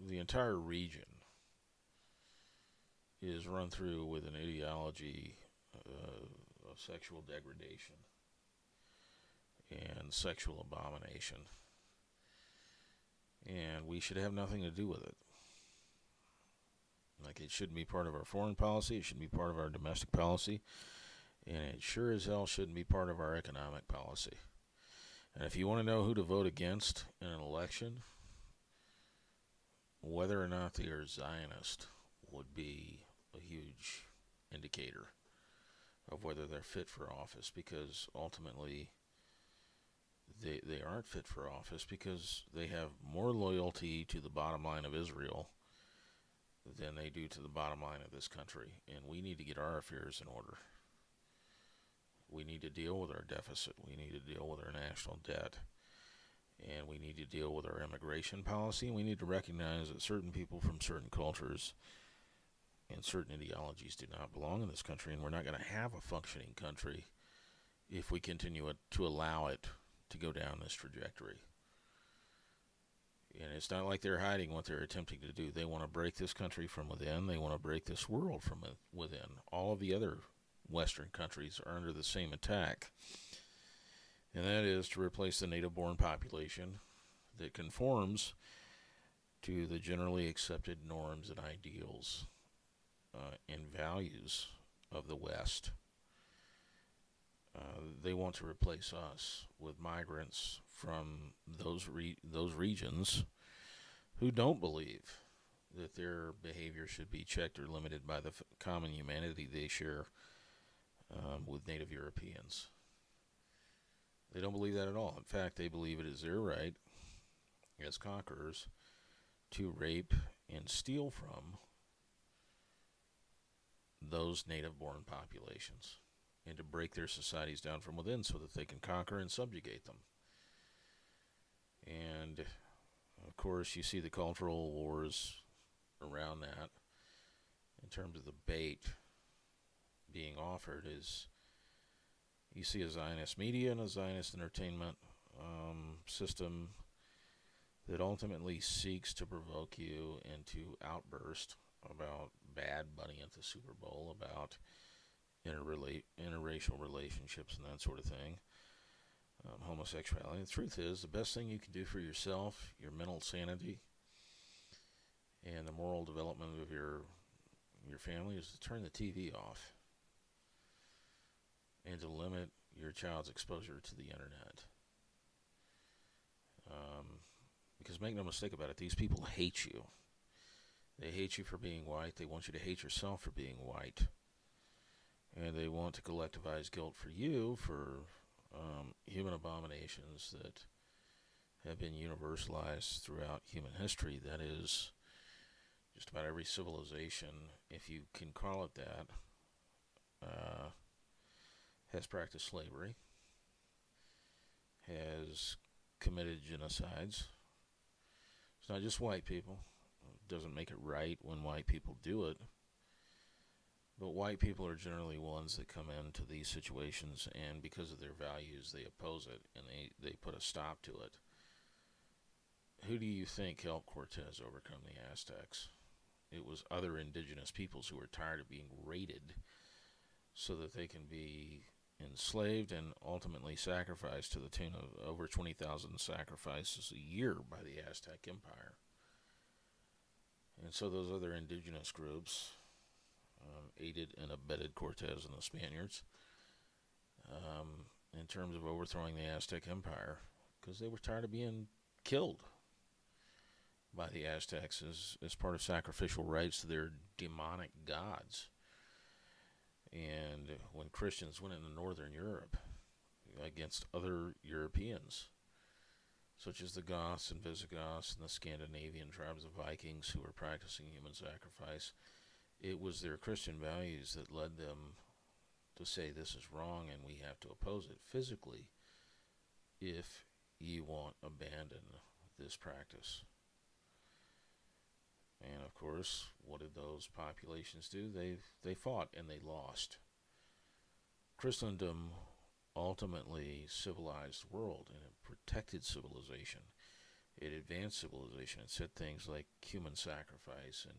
the entire region is run through with an ideology of sexual degradation and sexual abomination, and we should have nothing to do with it. Like, it shouldn't be part of our foreign policy, it shouldn't be part of our domestic policy, and it sure as hell shouldn't be part of our economic policy. And if you want to know who to vote against in an election, whether or not they are Zionist would be a huge indicator of whether they're fit for office, because ultimately they aren't fit for office because they have more loyalty to the bottom line of Israel than they do to the bottom line of this country, and we need to get our affairs in order. We need to deal with our deficit, we need to deal with our national debt, and we need to deal with our immigration policy, and we need to recognize that certain people from certain cultures and certain ideologies do not belong in this country, and we're not going to have a functioning country if we continue to allow it to go down this trajectory. And it's not like they're hiding what they're attempting to do. They want to break this country from within. They want to break this world from within. All of the other Western countries are under the same attack, and that is to replace the native-born population that conforms to the generally accepted norms and ideals and values of the West. They want to replace us with migrants from those regions who don't believe that their behavior should be checked or limited by the common humanity they share with native Europeans. They don't believe that at all. In fact, they believe it is their right as conquerors to rape and steal from those native-born populations, and to break their societies down from within so that they can conquer and subjugate them. And, of course, you see the cultural wars around that in terms of the bait being offered is you see a Zionist media and a Zionist entertainment system that ultimately seeks to provoke you into outburst about Bad Bunny at the Super Bowl, about interracial relationships and that sort of thing, homosexuality. The truth is, the best thing you can do for yourself, your mental sanity, and the moral development of your family is to turn the TV off and to limit your child's exposure to the internet. Because make no mistake about it, these people hate you. They hate you for being white. They want you to hate yourself for being white. And they want to collectivize guilt for you for human abominations that have been universalized throughout human history. That is, just about every civilization, if you can call it that, has practiced slavery, has committed genocides. It's not just white people. It doesn't make it right when white people do it. But white people are generally ones that come into these situations, and because of their values, they oppose it, and they put a stop to it. Who do you think helped Cortez overcome the Aztecs? It was other indigenous peoples who were tired of being raided so that they can be enslaved and ultimately sacrificed to the tune of over 20,000 sacrifices a year by the Aztec Empire. And so those other indigenous groups aided and abetted Cortez and the Spaniards in terms of overthrowing the Aztec Empire because they were tired of being killed by the Aztecs as part of sacrificial rites to their demonic gods. And when Christians went into Northern Europe against other Europeans, such as the Goths and Visigoths and the Scandinavian tribes of Vikings who were practicing human sacrifice, it was their Christian values that led them to say this is wrong and we have to oppose it physically if you won't abandon this practice. And of course, what did those populations do? They fought and they lost. Christendom ultimately civilized the world, and it protected civilization. It advanced civilization. It said things like human sacrifice and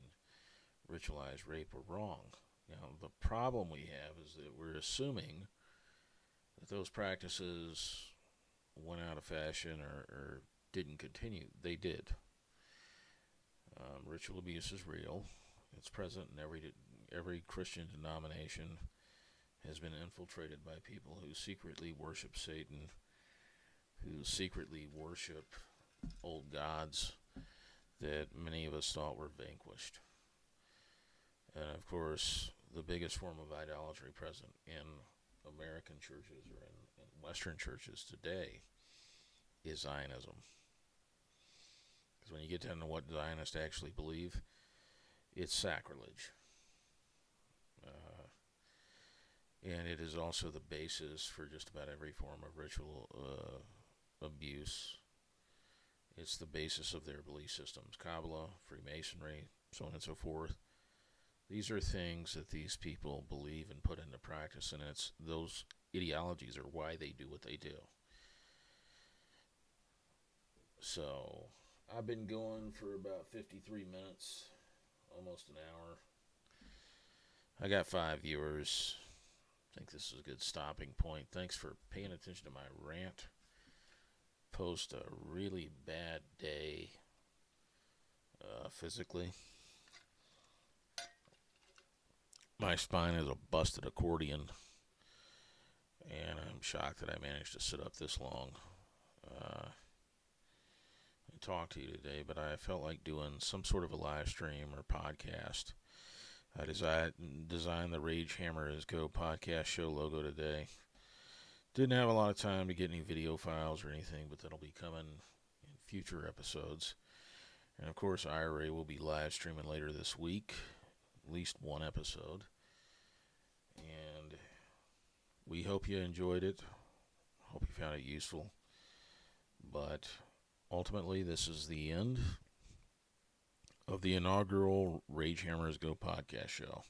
ritualized rape were wrong. Now, the problem we have is that we're assuming that those practices went out of fashion or didn't continue. They did. Ritual abuse is real. It's present in every Christian denomination. Has been infiltrated by people who secretly worship Satan, who secretly worship old gods that many of us thought were vanquished. And of course, the biggest form of idolatry present in American churches or in Western churches today is Zionism. Because when you get down to what Zionists actually believe, it's sacrilege. And it is also the basis for just about every form of ritual abuse. It's the basis of their belief systems. Kabbalah, Freemasonry, so on and so forth. These are things that these people believe and put into practice, and it's those ideologies are why they do what they do. So, I've been going for about 53 minutes, almost an hour. I got 5 viewers. I think this is a good stopping point. Thanks for paying attention to my rant. Post a really bad day physically. My spine is a busted accordion, and I'm shocked that I managed to sit up this long and talk to you today, but I felt like doing some sort of a live stream or podcast. I designed the Ragehammer is Go podcast show logo today. Didn't have a lot of time to get any video files or anything, but that'll be coming in future episodes. And of course, IRA will be live streaming later this week, at least one episode. And we hope you enjoyed it. Hope you found it useful. But ultimately, this is the end of the inaugural Ragehammers Go podcast show.